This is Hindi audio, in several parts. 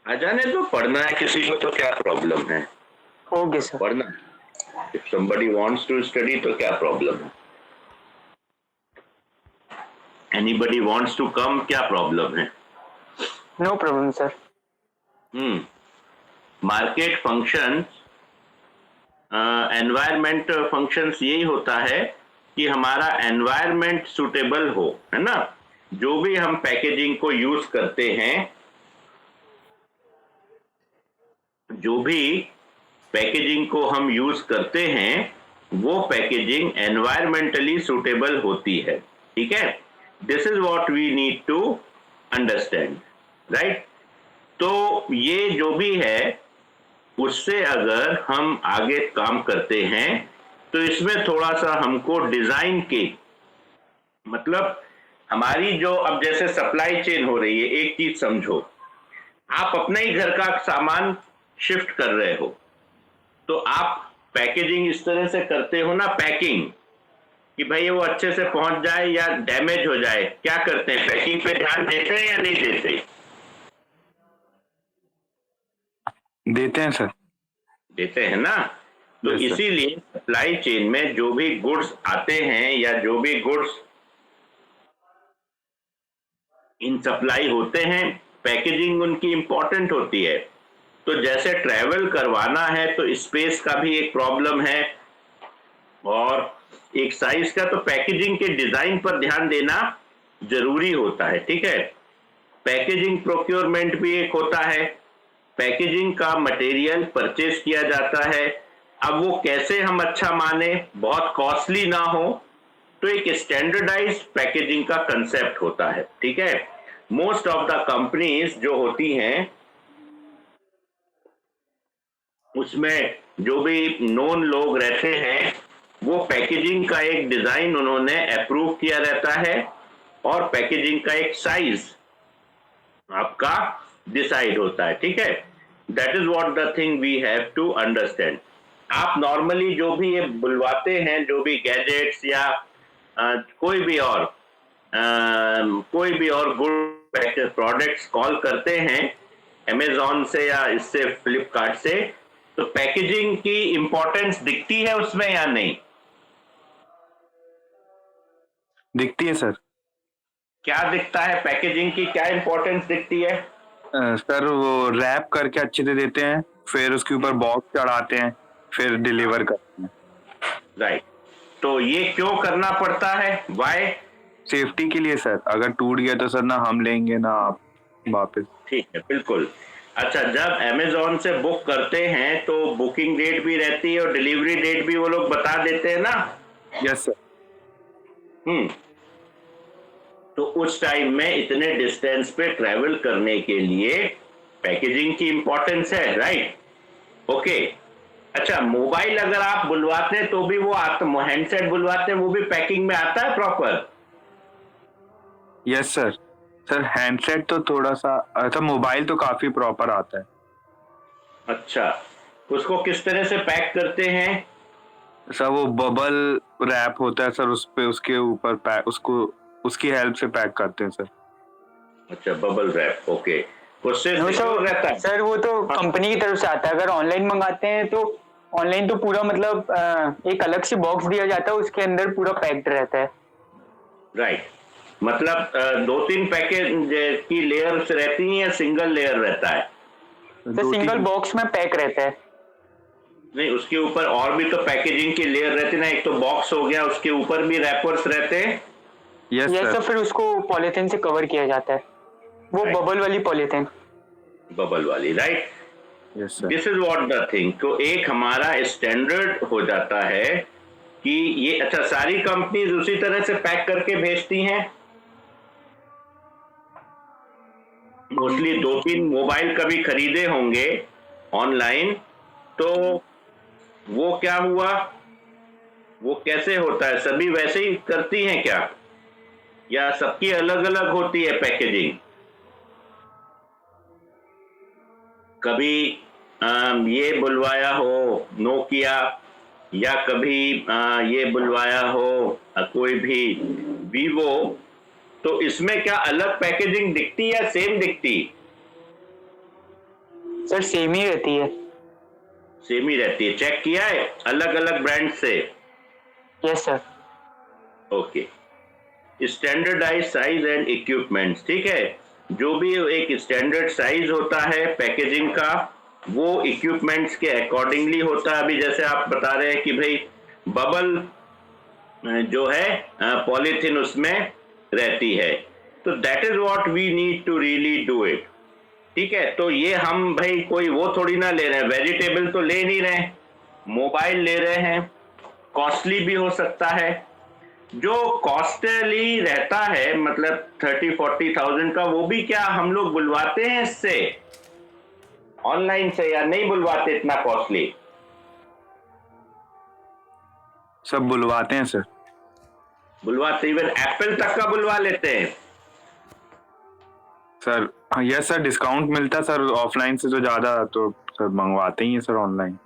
आ जाने तो, पढ़ना है किसी को तो क्या प्रॉब्लम है, ओके सर। पढ़ना। If somebody wants to study तो क्या प्रॉब्लम है, anybody wants to come क्या प्रॉब्लम है। No problem sir. Market function, environment functions यही होता है कि हमारा एनवायरमेंट सुटेबल हो, है ना। जो भी हम पैकेजिंग को यूज करते हैं, जो भी पैकेजिंग को हम यूज करते हैं, वो पैकेजिंग एनवायरमेंटली सुटेबल होती है, ठीक है। This is what we need to understand, right. तो ये जो भी है, उससे अगर हम आगे काम करते हैं तो इसमें थोड़ा सा हमको डिजाइन के, मतलब हमारी जो अब जैसे सप्लाई चेन हो रही है, एक चीज समझो, आप अपने ही घर का सामान शिफ्ट कर रहे हो तो आप पैकेजिंग इस तरह से करते हो ना, पैकिंग, कि भाई वो अच्छे से पहुंच जाए या डैमेज हो जाए। क्या करते हैं, पैकिंग पे ध्यान देते हैं या नहीं देते? देते हैं सर। देते हैं ना। तो इसीलिए सप्लाई चेन में जो भी गुड्स आते हैं या जो भी गुड्स इन सप्लाई होते हैं, पैकेजिंग उनकी इंपॉर्टेंट होती है। तो जैसे ट्रैवल करवाना है तो स्पेस का भी एक प्रॉब्लम है और एक साइज का, तो पैकेजिंग के डिजाइन पर ध्यान देना जरूरी होता है, ठीक है। पैकेजिंग प्रोक्योरमेंट भी एक होता है, पैकेजिंग का मटेरियल परचेज किया जाता है। अब वो कैसे हम अच्छा माने, बहुत कॉस्टली ना हो, तो एक स्टैंडर्डाइज्ड पैकेजिंग का कंसेप्ट होता है, ठीक है। मोस्ट ऑफ द कंपनीज जो होती हैं, उसमें जो भी नोन लोग रहते हैं, वो पैकेजिंग का एक डिजाइन उन्होंने अप्रूव किया रहता है और पैकेजिंग का एक साइज आपका डिसाइड होता है, ठीक है। That is what the thing we have to understand. आप नॉर्मली जो भी ये बुलवाते हैं, जो भी गैजेट्स या कोई भी और गुड प्रोडक्ट्स कॉल करते हैं अमेजोन से या इससे फ्लिपकार्ट से, तो पैकेजिंग की इंपॉर्टेंस दिखती है उसमें या नहीं? दिखती है सर। क्या दिखता है, पैकेजिंग की क्या इंपॉर्टेंस दिखती है? सर वो रैप करके अच्छे से देते हैं, फिर उसके ऊपर बॉक्स चढ़ाते हैं, फिर डिलीवर करते हैं। राइट। तो ये क्यों करना पड़ता है, वाई? सेफ्टी के लिए सर। अगर टूट गया तो सर ना हम लेंगे ना आप वापस। ठीक है, बिल्कुल। अच्छा, जब अमेजोन से बुक करते हैं तो बुकिंग डेट भी रहती है और डिलीवरी डेट भी वो लोग बता देते हैं ना? Yes sir. तो उस टाइम में इतने डिस्टेंस पे ट्रैवल करने के लिए पैकेजिंग की इंपॉर्टेंस है, राइट? ओके। अच्छा, मोबाइल अगर आप बुलवाते हैं तो भी वो आता, हैंडसेट बुलवाते हैं वो भी पैकिंग में आता है proper? Yes sir. Sir handset तो थोड़ा सा, अच्छा मोबाइल तो काफी प्रॉपर आता है। अच्छा, उसको किस तरह से पैक करते हैं? सर वो बबल रैप होता है सर, उस पे उसके ऊपर पैक, उसको उसकी हेल्प से पैक करते हैं सर। अच्छा, बबल रैप, ओके। उससे सिक्योर रहता है? सर वो तो कंपनी की तरफ से आता है। अगर ऑनलाइन मंगाते हैं तो ऑनलाइन तो पूरा मतलब एक अलग से बॉक्स दिया जाता है, उसके अंदर पूरा पैक्ड रहता है। राइट। मतलब 2-3 पैकेज की लेयर्स रहती हैं या सिंगल लेयर रहता है? तो सिंगल बॉक्स में पैक रहता है। नहीं, उसके ऊपर और भी तो पैकेजिंग की लेयर रहती है ना। एक तो बॉक्स हो गया, उसके ऊपर भी रैपर्स रहते हैं। Yes sir. फिर उसको पॉलीथीन से कवर किया जाता है, वो बबल वाली पॉलीथीन। बबल वाली, right. Yes sir. This is what the thing. तो एक हमारा स्टैंडर्ड हो जाता है कि ये, अच्छा, सारी कंपनीज उसी तरह से पैक करके भेजती हैं। मोस्टली 2-3 मोबाइल कभी खरीदे होंगे ऑनलाइन, तो वो क्या हुआ, वो कैसे होता है? सभी वैसे ही करती हैं क्या, या सबकी अलग अलग होती है पैकेजिंग? कभी ये बुलवाया हो नोकिया, या कभी ये बुलवाया हो कोई भी वीवो, तो इसमें क्या अलग पैकेजिंग दिखती या सेम दिखती? सर सेम ही रहती है। सेम ही रहती है, चेक किया है अलग अलग ब्रांड से? Yes sir. Okay, standardize size and equipments, ठीक है, जो भी एक स्टैंडर्ड साइज होता है पैकेजिंग का वो इक्विपमेंट्स के अकॉर्डिंगली होता है। अभी जैसे आप बता रहे हैं कि भाई बबल जो है पॉलीथिन उसमें रहती है, तो that is what we need to really do it, ठीक है। तो ये हम भाई कोई वो थोड़ी ना ले रहे हैं, वेजिटेबल तो ले नहीं रहे हैं, मोबाइल ले रहे हैं, कॉस्टली भी हो सकता है। जो कॉस्टली रहता है मतलब 30-40,000 का, वो भी क्या हम लोग बुलवाते हैं इससे ऑनलाइन से, या नहीं बुलवाते इतना कॉस्टली? सब बुलवाते हैं सर। बुलवाते, इवन एप्पल तक का बुलवा लेते हैं सर यस सर, डिस्काउंट मिलता है सर ऑफलाइन से तो ज्यादा, तो सर मंगवाते ही है सर ऑनलाइन।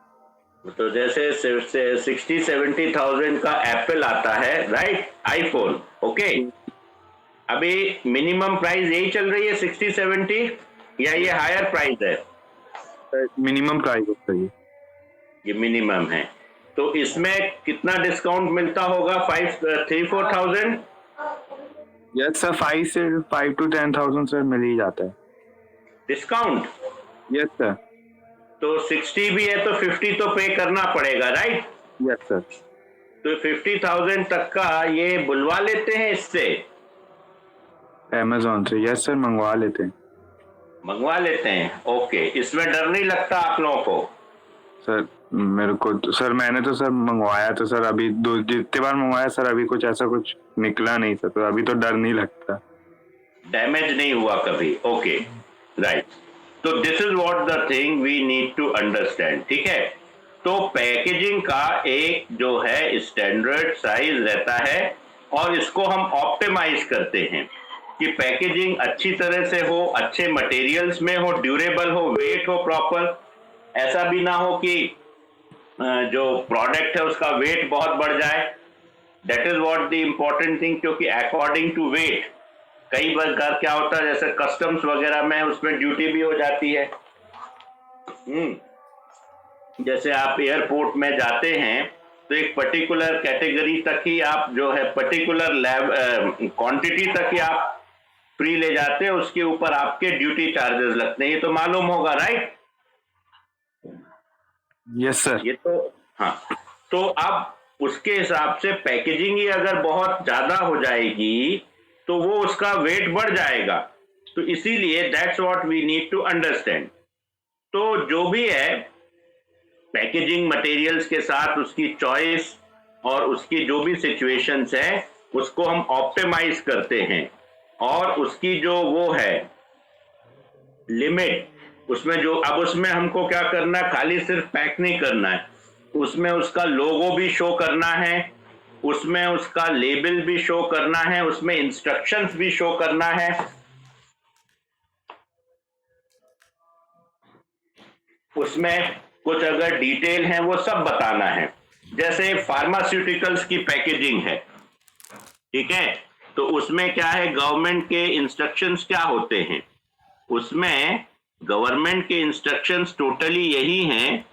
तो जैसे 60-70,000 का एप्पल आता है, राइट, आईफोन, ओके, अभी मिनिमम प्राइस यही चल रही है 60-70, या ये हायर प्राइस है? मिनिमम प्राइस होता है ये मिनिमम है, तो इसमें कितना डिस्काउंट मिलता होगा? 3-4,000? यस सर, 5 to 10,000 सर मिल ही जाता है डिस्काउंट। Yes sir. तो 60 भी है तो 50 तो पे करना पड़ेगा, राइट? Yes sir. तो 50,000 तक का ये बुलवा लेते हैं इससे, अमेज़न से। यस सर, मंगवा लेते हैं। मंगवा लेते हैं, ओके। इसमें डर नहीं लगता आप लोगों को? सर मेरे को तो, सर मैंने तो सर मंगवाया तो सर अभी जितने बार मंगवाया सर अभी कुछ ऐसा कुछ निकला नहीं सर, तो अभी तो डर नहीं लगता। डैमेज नहीं हुआ कभी, ओके, राइट। तो this is what the thing we need to understand, ठीक है। तो पैकेजिंग का एक जो है स्टैंडर्ड साइज रहता है और इसको हम ऑप्टिमाइज करते हैं कि पैकेजिंग अच्छी तरह से हो, अच्छे मटेरियल्स में हो, ड्यूरेबल हो, वेट हो प्रॉपर। ऐसा भी ना हो कि जो प्रोडक्ट है उसका वेट बहुत बढ़ जाए, that is what the important thing, क्योंकि अकॉर्डिंग टू वेट कई बार क्या होता है, जैसे कस्टम्स वगैरह में उसमें ड्यूटी भी हो जाती है। जैसे आप एयरपोर्ट में जाते हैं तो एक पर्टिकुलर कैटेगरी तक ही आप जो है पर्टिकुलर क्वांटिटी तक ही आप फ्री ले जाते हैं, उसके ऊपर आपके ड्यूटी चार्जेस लगते हैं, ये तो मालूम होगा, राइट? Yes sir. ये तो हाँ, तो अब उसके हिसाब से पैकेजिंग ही अगर बहुत ज्यादा हो जाएगी तो वो उसका वेट बढ़ जाएगा, तो इसीलिए that's what we need to understand. तो जो भी है पैकेजिंग मटेरियल्स के साथ उसकी चॉइस और उसकी जो भी सिचुएशंस है उसको हम ऑप्टिमाइज करते हैं, और उसकी जो वो है लिमिट, उसमें जो अब उसमें हमको क्या करना है, खाली सिर्फ पैक नहीं करना है, उसमें उसका लोगो भी शो करना है, उसमें उसका लेबल भी शो करना है, उसमें इंस्ट्रक्शंस भी शो करना है, उसमें कुछ अगर डिटेल है वो सब बताना है। जैसे फार्मास्यूटिकल्स की पैकेजिंग है, ठीक है, तो उसमें क्या है, गवर्नमेंट के इंस्ट्रक्शंस क्या होते हैं, उसमें गवर्नमेंट के इंस्ट्रक्शंस टोटली यही हैं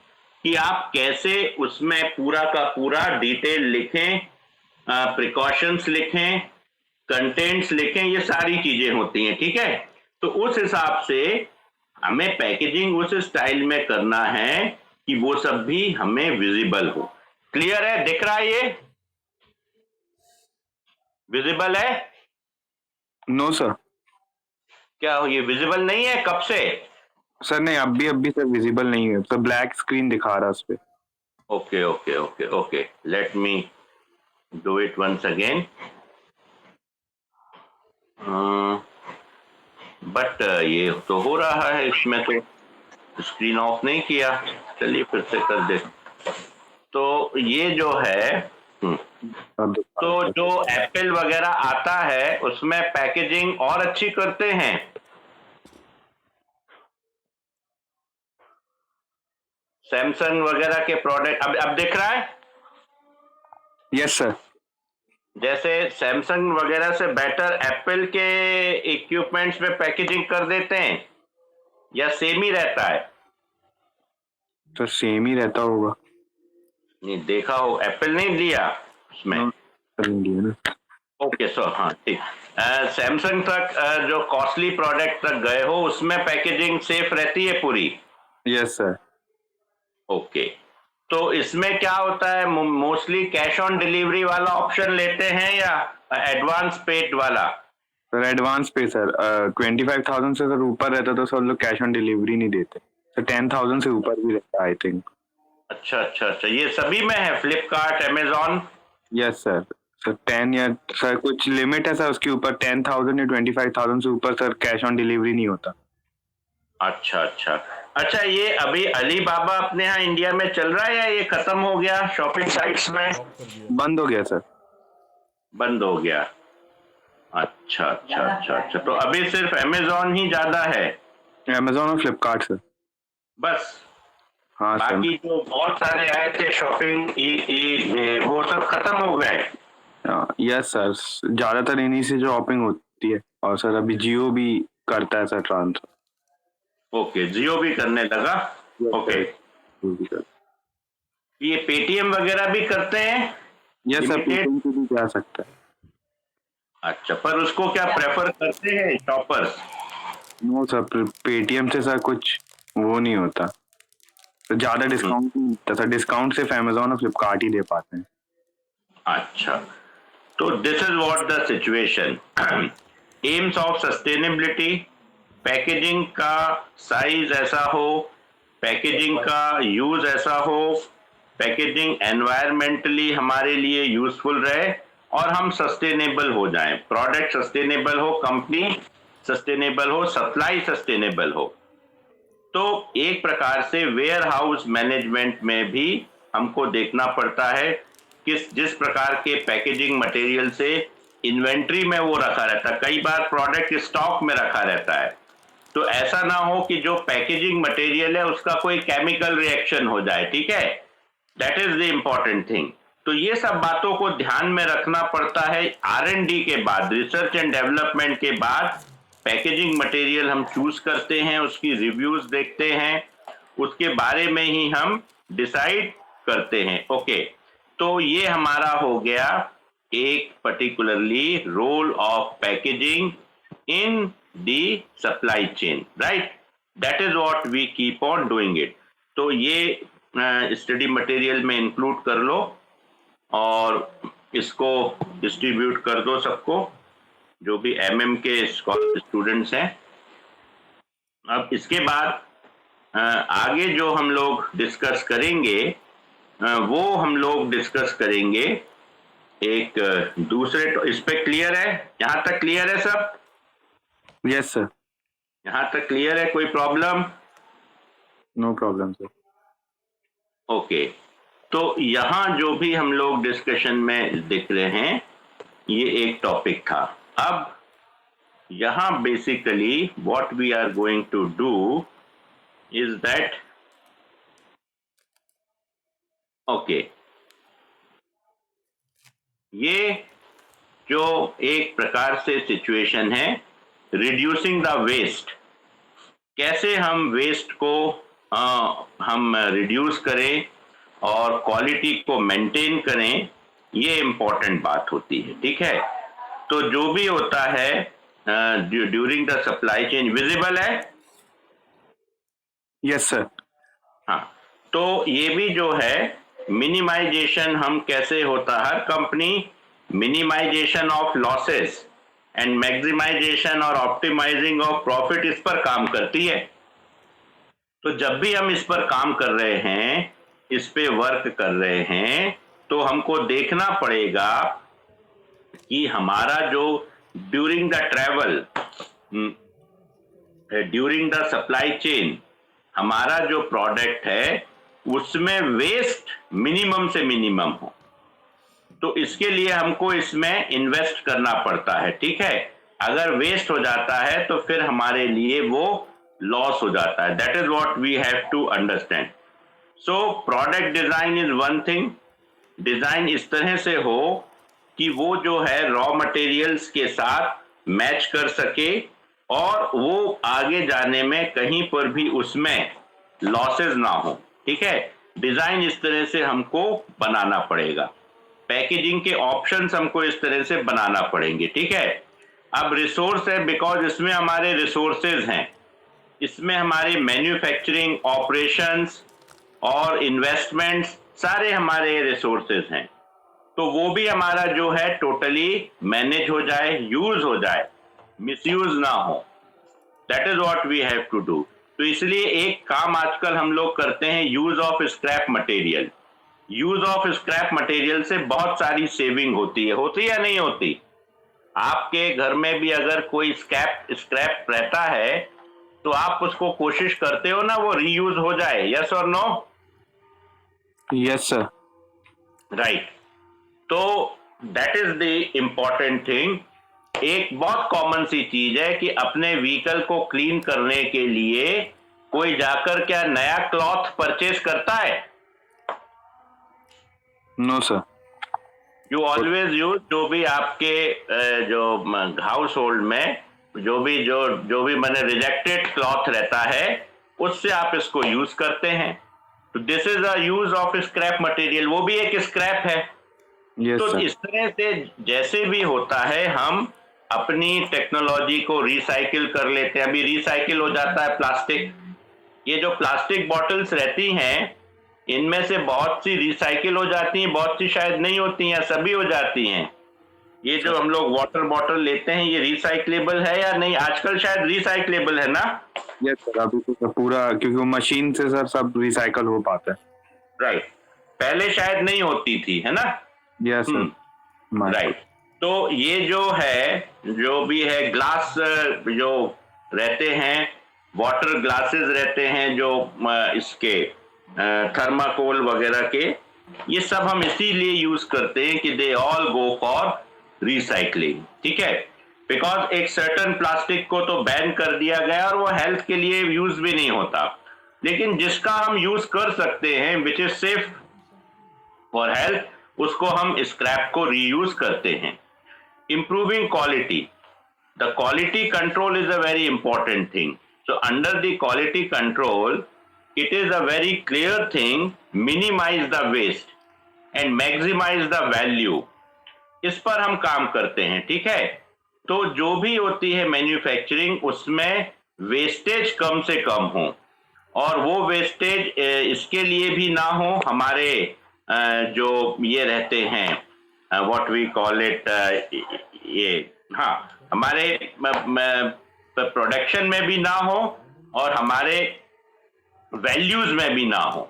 कि आप कैसे उसमें पूरा का पूरा डिटेल लिखें, प्रिकॉशंस लिखें, कंटेंट्स लिखें, ये सारी चीजें होती हैं, ठीक है। तो उस हिसाब से हमें पैकेजिंग उस स्टाइल में करना है कि वो सब भी हमें विजिबल हो। क्लियर है? दिख रहा है? ये विजिबल है? No sir. क्या ये विजिबल नहीं है कब से? सर नहीं, अभी सर विजिबल नहीं है, तो ब्लैक स्क्रीन दिखा रहा है उस पे। Okay okay okay okay, let me do it once again. But ये तो हो रहा है, इसमें तो स्क्रीन ऑफ नहीं किया, चलिए फिर से कर दे। तो ये जो है तो जो एप्पल वगैरह आता है उसमें पैकेजिंग और अच्छी करते हैं। सैमसंग वगैरह के प्रोडक्ट अब दिख रहा है? Yes sir. जैसे सैमसंग वगैरह से बेटर एप्पल के इक्विपमेंट्स में पैकेजिंग कर देते हैं, या सेम ही रहता है? सर सेम ही रहता होगा। नहीं देखा हो, एप्पल नहीं लिया उसमें। इंडिया ना। ओके सो हाँ ठीक। सैमसंग तक जो कॉस्टली प्रोडक्ट तक गए हो उसमें पैकेजिंग सेफ रहती है पूरी? Yes sir. ओके, तो इसमें क्या होता है, मोस्टली कैश ऑन डिलीवरी वाला ऑप्शन लेते हैं या एडवांस पेड वाला? सर एडवांस पे सर 25,000 से सर ऊपर रहता तो सब लोग कैश ऑन डिलीवरी नहीं देते सर। 10,000 से ऊपर भी रहता आई थिंक। अच्छा अच्छा अच्छा, ये सभी में है, Flipkart, Amazon? Yes sir. Sir 10 या सर कुछ लिमिट है सर उसके ऊपर, 10,000 या 25,000 से ऊपर सर कैश ऑन डिलीवरी नहीं होता। अच्छा अच्छा अच्छा, ये अभी अलीबाबा अपने यहाँ इंडिया में चल रहा है या ये खत्म हो गया शॉपिंग साइट्स में? बंद हो गया सर। बंद हो गया। अच्छा अच्छा अच्छा अच्छा, तो अभी सिर्फ अमेजोन ही ज्यादा है? अमेजोन और फ्लिपकार्ट सर। बस? हाँ सर। बाकी जो बहुत सारे आए थे शॉपिंग वो सब खत्म हो गए? यस सर, ज्यादातर इन्हीं से शॉपिंग होती है। और सर अभी जियो भी करता है सर ट्रांसफर। ओके, जियो भी करने लगा। ओके, ये पेटीएम वगैरह भी करते हैं? यस सर, पेटीएम से भी जा सकता है। अच्छा, पर उसको क्या प्रेफर करते हैं शॉपर्स? नो सर, पेटीएम से सर कुछ वो नहीं होता, तो ज्यादा डिस्काउंट नहीं मिलता सर। डिस्काउंट सिर्फ अमेजोन और फ्लिपकार्ट ही दे पाते हैं। अच्छा, तो this is what the situation. AIIMS of sustainability, packaging का साइज ऐसा हो, पैकेजिंग का यूज ऐसा हो, पैकेजिंग एनवायरमेंटली हमारे लिए यूजफुल रहे और हम सस्टेनेबल हो जाएं, प्रोडक्ट सस्टेनेबल हो, कंपनी सस्टेनेबल हो, सप्लाई सस्टेनेबल हो। तो एक प्रकार से वेयर हाउस मैनेजमेंट में भी हमको देखना पड़ता है जिस प्रकार के पैकेजिंग मटेरियल से इन्वेंट्री में वो रखा रहता है, कई बार प्रोडक्ट स्टॉक में रखा रहता है, तो ऐसा ना हो कि जो पैकेजिंग मटेरियल है उसका कोई केमिकल रिएक्शन हो जाए, ठीक है, that is the important thing. तो ये सब बातों को ध्यान में रखना पड़ता है। R&D के बाद, रिसर्च एंड डेवलपमेंट के बाद पैकेजिंग मटेरियल हम चूज करते हैं, उसकी रिव्यूज देखते हैं, उसके बारे में ही हम डिसाइड करते हैं। ओके, तो ये हमारा हो गया एक particularly role of packaging in the supply chain, right? That is what we keep on doing it. तो ये स्टडी मटेरियल में इंक्लूड कर लो और इसको डिस्ट्रीब्यूट कर दो सबको, जो भी MM के स्टूडेंट्स हैं। अब इसके बाद आगे जो हम लोग डिस्कस करेंगे वो हम लोग डिस्कस करेंगे एक दूसरे, इस पे क्लियर है? यहाँ तक क्लियर है सब? Yes sir. यहाँ तक क्लियर है, कोई problem? No problem sir. Okay, तो यहाँ जो भी हम लोग डिस्कशन में दिख रहे हैं ये एक टॉपिक था। अब यहाँ basically what we are going to do is that, okay, ये जो एक प्रकार से सिचुएशन है, रिड्यूसिंग द वेस्ट, कैसे हम वेस्ट को हम रिड्यूस करें और क्वालिटी को मेंटेन करें, ये इंपॉर्टेंट बात होती है, ठीक है? तो जो भी होता है during the supply chain, visible है? Yes sir. हाँ, तो ये भी जो है मिनिमाइजेशन हम कैसे होता, हर company minimisation of losses and maximisation और ऑप्टिमाइजिंग ऑफ प्रॉफिट, इस पर काम करती है। तो जब भी हम इस पर काम कर रहे हैं, इस पे वर्क कर रहे हैं, तो हमको देखना पड़ेगा कि हमारा जो during the travel, during the supply chain, हमारा जो प्रोडक्ट है उसमें वेस्ट मिनिमम से मिनिमम हो। तो इसके लिए हमको इसमें इन्वेस्ट करना पड़ता है, ठीक है? अगर वेस्ट हो जाता है तो फिर हमारे लिए वो लॉस हो जाता है। That is what we have to understand. So product design is one thing, design इस तरह से हो कि वो जो है रॉ मटेरियल्स के साथ मैच कर सके और वो आगे जाने में कहीं पर भी उसमें लॉसेस ना हो। ठीक है, डिजाइन इस तरह से हमको बनाना पड़ेगा, पैकेजिंग के ऑप्शंस हमको इस तरह से बनाना पड़ेंगे, ठीक है। अब रिसोर्स है, बिकॉज इसमें हमारे रिसोर्सेज हैं, इसमें हमारे मैन्युफैक्चरिंग ऑपरेशंस और इन्वेस्टमेंट्स सारे हमारे रिसोर्सेज हैं, तो वो भी हमारा जो है टोटली मैनेज हो जाए, यूज हो जाए, मिसयूज ना हो। That is what we have to do. तो इसलिए एक काम आजकल हम लोग करते हैं, use of scrap material. Use of scrap material से बहुत सारी सेविंग होती है या नहीं होती? आपके घर में भी अगर कोई स्क्रैप रहता है तो आप उसको कोशिश करते हो ना वो रीयूज हो जाए, यस और नो? Yes sir. राइट। तो that is the important thing. एक बहुत कॉमन सी चीज है कि अपने व्हीकल को क्लीन करने के लिए कोई जाकर क्या नया क्लॉथ परचेज करता है? No sir. You always use जो भी आपके जो हाउस होल्ड में जो भी मैंने रिजेक्टेड क्लॉथ रहता है उससे आप इसको यूज करते हैं। तो this is a use of scrap material, वो भी एक स्क्रैप है। यस तो सर। इस तरह से जैसे भी होता है हम अपनी टेक्नोलॉजी को रिसाइकिल कर लेते हैं। अभी रिसाइकिल हो जाता है प्लास्टिक, ये जो प्लास्टिक बॉटल्स रहती हैं इनमें से बहुत सी रिसाइकिल हो जाती हैं, बहुत सी शायद नहीं होती हैं, सभी हो जाती हैं। ये जो हम लोग वाटर बॉटल लेते हैं ये रिसाइक्लेबल है या नहीं? आजकल शायद रिसाइक्लेबल है ना? यस सर, अभी तो पूरा, क्योंकि वो मशीन से सर सब रिसाइकल हो पाता है। राइट, पहले शायद नहीं होती थी, है ना? Yes sir. राइट। तो ये जो है, जो भी है ग्लास जो रहते हैं, वाटर ग्लासेस रहते हैं जो इसके थर्माकोल वगैरह के, ये सब हम इसीलिए यूज करते हैं कि they all go for recycling, ठीक है। बिकॉज एक सर्टन प्लास्टिक को तो बैन कर दिया गया और वो हेल्थ के लिए यूज भी नहीं होता, लेकिन जिसका हम यूज कर सकते हैं which is safe for health, उसको हम स्क्रैप को रीयूज करते हैं। Improving quality, the quality control is a very important thing. So under the quality control it is a very clear thing, minimize the waste and maximize the value, इस पर हम काम करते हैं, ठीक है। तो जो भी होती है मैन्युफैक्चरिंग उसमें वेस्टेज कम से कम हो, और वो वेस्टेज इसके लिए भी ना हो, हमारे जो ये रहते हैं व्हाट वी कॉल इट, ये हाँ हमारे प्रोडक्शन में भी ना हो और हमारे वैल्यूज में भी ना हो।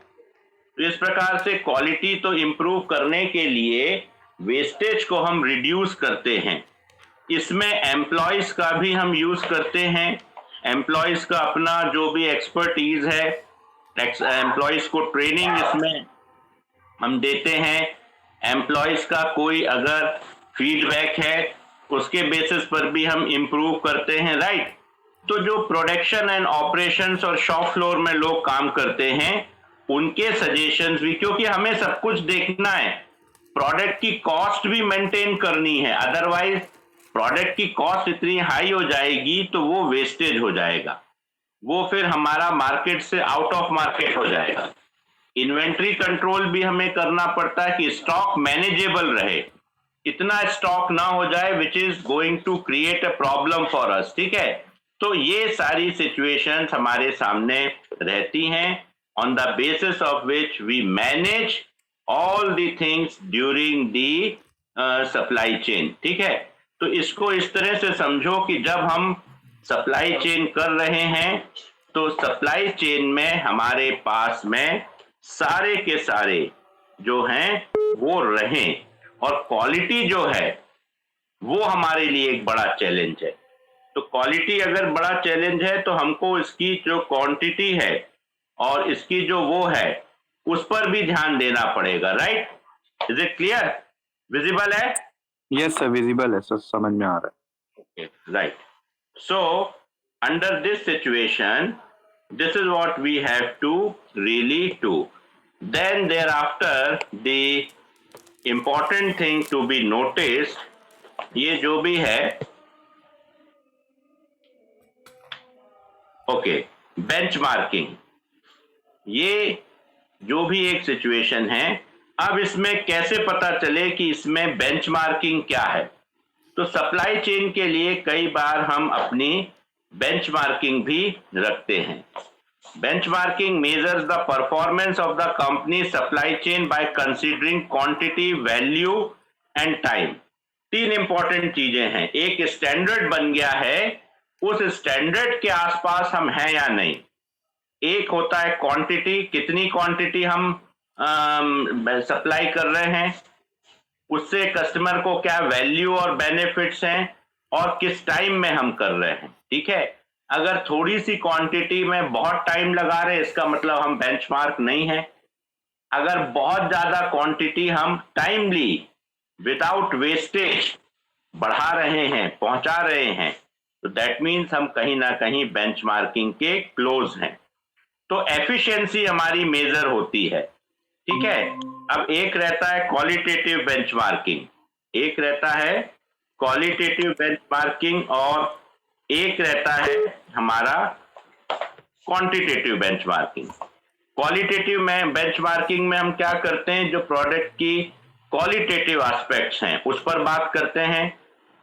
तो इस प्रकार से क्वालिटी तो इंप्रूव करने के लिए वेस्टेज को हम रिड्यूस करते हैं। इसमें एम्प्लॉयज का भी हम यूज करते हैं, एम्प्लॉयज का अपना जो भी एक्सपर्टीज है, एम्प्लॉयज को ट्रेनिंग इसमें हम देते हैं। एम्प्लॉयज का कोई अगर फीडबैक है उसके बेसिस पर भी हम इंप्रूव करते हैं, राइट। तो जो प्रोडक्शन एंड ऑपरेशंस और शॉप फ्लोर में लोग काम करते हैं उनके सजेशंस भी, क्योंकि हमें सब कुछ देखना है, प्रोडक्ट की कॉस्ट भी मेंटेन करनी है, अदरवाइज प्रोडक्ट की कॉस्ट इतनी हाई हो जाएगी तो वो वेस्टेज हो जाएगा, वो फिर हमारा मार्केट से आउट ऑफ मार्केट हो जाएगा। इन्वेंट्री कंट्रोल भी हमें करना पड़ता है कि स्टॉक मैनेजेबल रहे, इतना स्टॉक ना हो जाए which is going to create a problem for us, ठीक है। तो ये सारी सिचुएशंस हमारे सामने रहती हैं, on the basis of which we manage all the things during the supply chain, ठीक है। तो इसको इस तरह से समझो कि जब हम सप्लाई चेन कर रहे हैं तो सप्लाई चेन में हमारे पास में सारे के सारे जो हैं वो रहें, और क्वालिटी जो है वो हमारे लिए एक बड़ा चैलेंज है। तो क्वालिटी अगर बड़ा चैलेंज है तो हमको इसकी जो क्वांटिटी है और इसकी जो वो है उस पर भी ध्यान देना पड़ेगा, right. Is it clear? Visible है? यस सर, विजिबल है सर, समझ में आ रहा है। Okay, right. So under this situation this is what we have to really do. Then thereafter the important thing to be noticed, ये जो भी है, ओके, बेंचमार्किंग, ये जो भी एक सिचुएशन है। अब इसमें कैसे पता चले कि इसमें बेंचमार्किंग क्या है? तो सप्लाई चेन के लिए कई बार हम अपनी बेंचमार्किंग भी रखते हैं। Benchmarking measures the performance of the company supply chain by considering quantity, value and time. 3 important चीजें हैं। एक स्टैंडर्ड बन गया है, उस स्टैंडर्ड के आसपास हम हैं या नहीं। एक होता है क्वांटिटी, कितनी क्वांटिटी हम सप्लाई कर रहे हैं, उससे कस्टमर को क्या वैल्यू और बेनिफिट्स हैं, और किस टाइम में हम कर रहे हैं। ठीक है, अगर थोड़ी सी क्वांटिटी में बहुत टाइम लगा रहे हैं, इसका मतलब हम बेंचमार्क नहीं है। अगर बहुत ज्यादा क्वांटिटी हम टाइमली विदाउट वेस्टेज बढ़ा रहे हैं, पहुंचा रहे हैं, तो दैट मीन्स हम कहीं ना कहीं बेंचमार्किंग के क्लोज हैं। तो एफिशिएंसी हमारी मेजर होती है। ठीक है, अब एक रहता है क्वालिटेटिव बेंचमार्किंग, एक रहता है क्वालिटेटिव बेंचमार्किंग, और एक रहता है हमारा क्वांटिटेटिव बेंचमार्किंग। क्वालिटेटिव में बेंचमार्किंग में हम क्या करते हैं, जो प्रोडक्ट की क्वालिटेटिव एस्पेक्ट्स हैं उस पर बात करते हैं।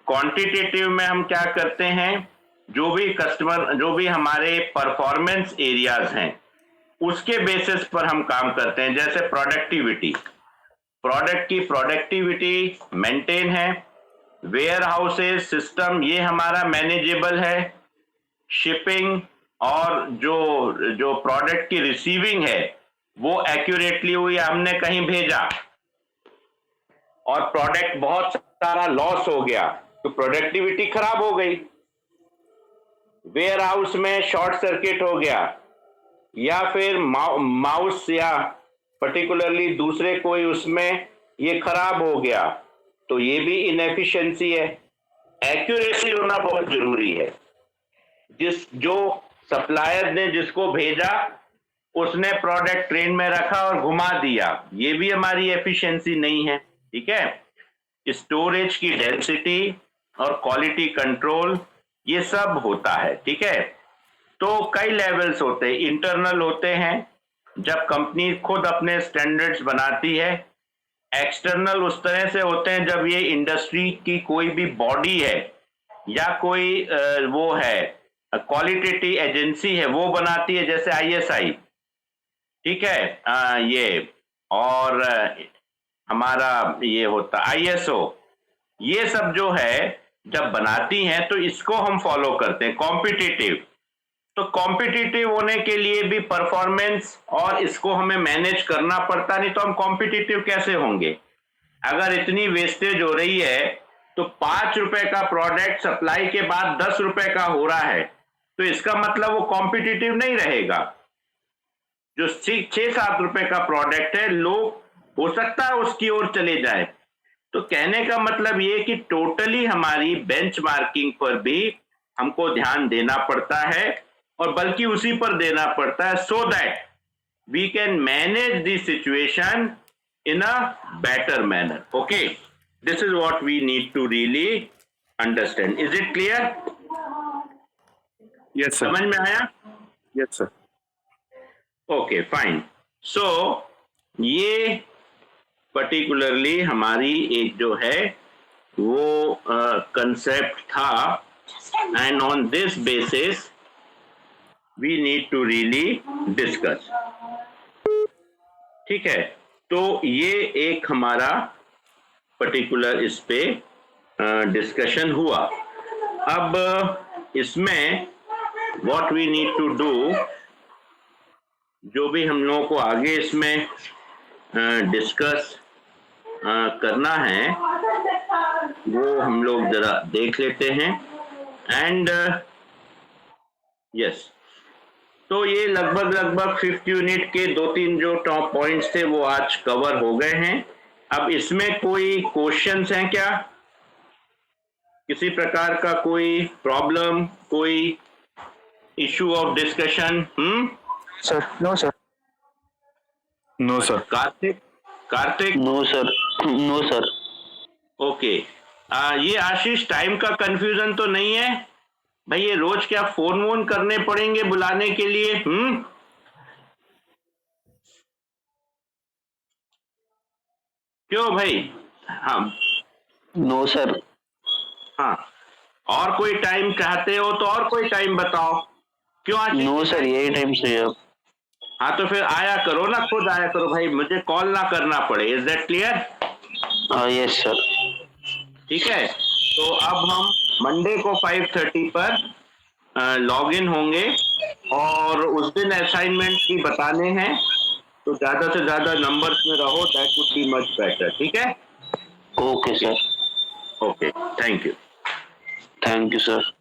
क्वांटिटेटिव में हम क्या करते हैं, जो भी हमारे परफॉर्मेंस एरियाज हैं उसके बेसिस पर हम काम करते हैं। जैसे प्रोडक्टिविटी, प्रोडक्ट की प्रोडक्टिविटी मेंटेन है, वेयर हाउसेस सिस्टम ये हमारा मैनेजेबल है, शिपिंग और जो प्रोडक्ट की रिसीविंग है वो एक्यूरेटली हुई, हमने कहीं भेजा और प्रोडक्ट बहुत सारा लॉस हो गया तो प्रोडक्टिविटी खराब हो गई। वेयर हाउस में शॉर्ट सर्किट हो गया, या फिर माउस या पर्टिकुलरली दूसरे कोई उसमें ये खराब हो गया, तो ये भी इनएफिशिएंसी है। एक्यूरेसी होना बहुत जरूरी है। जो सप्लायर ने जिसको भेजा उसने प्रोडक्ट ट्रेन में रखा और घुमा दिया, ये भी हमारी एफिशिएंसी नहीं है। ठीक है, स्टोरेज की डेंसिटी और क्वालिटी कंट्रोल ये सब होता है। ठीक है, तो कई लेवल्स होते हैं। इंटरनल होते हैं जब कंपनी खुद अपने स्टैंडर्ड्स बनाती है, एक्सटर्नल उस तरह से होते हैं जब ये इंडस्ट्री की कोई भी बॉडी है या कोई वो है क्वालिटेटिव एजेंसी है वो बनाती है, जैसे ISI। ठीक है, ये और हमारा ये होता ISO, ये सब जो है जब बनाती हैं तो इसको हम फॉलो करते हैं। कॉम्पिटिटिव, तो कॉम्पिटिटिव होने के लिए भी परफॉर्मेंस और इसको हमें मैनेज करना पड़ता, नहीं तो हम कॉम्पिटिटिव कैसे होंगे। अगर इतनी वेस्टेज हो रही है तो 5 रुपए का प्रोडक्ट सप्लाई के बाद 10 रुपए का हो रहा है, तो इसका मतलब वो कॉम्पिटिटिव नहीं रहेगा। जो 6-7 रुपए का प्रोडक्ट है, लोग हो सकता है उसकी ओर चले जाए। तो कहने का मतलब ये कि टोटली हमारी बेंचमार्किंग पर भी हमको ध्यान देना पड़ता है, और बल्कि उसी पर देना पड़ता है, so that we can manage the situation in a better manner. Okay, this is what we need to really understand. Is it clear? Yes sir. समझ में आया? Yes sir. Okay fine. So ये पर्टिकुलरली हमारी एक जो है वो कंसेप्ट था, and on this basis we need to really discuss. ठीक है, तो ये एक हमारा पर्टिकुलर इस पे डिस्कशन हुआ। अब इसमें what we need to do, जो भी हम लोगों को आगे इसमें डिस्कस करना है वो हम लोग जरा देख लेते हैं। एंड यस, तो ये लगभग 5th यूनिट के 2-3 जो टॉप पॉइंट्स थे वो आज कवर हो गए हैं। अब इसमें कोई क्वेश्चंस हैं क्या? किसी प्रकार का कोई प्रॉब्लम, कोई issue of discussion? Sir no sir. No sir. Kartik? No sir, no sir. Okay, ये आशीष टाइम का कंफ्यूजन तो नहीं है भाई? ये रोज क्या फोन वोन करने पड़ेंगे बुलाने के लिए? क्यों भाई? हाँ नो सर। हाँ, और कोई टाइम चाहते हो तो और कोई टाइम बताओ, क्यों आज? नो सर, यही टाइम सही है। हाँ तो फिर आया करो ना, खुद आया करो भाई, मुझे कॉल ना करना पड़े। Is that clear? Yes sir. ठीक है, तो अब हम मंडे को 5:30 पर लॉग इन होंगे और उस दिन असाइनमेंट भी बताने हैं, तो ज्यादा से ज्यादा नंबर्स में रहो, that would be much better. ठीक है? Okay sir. Okay, thank you. Thank you sir.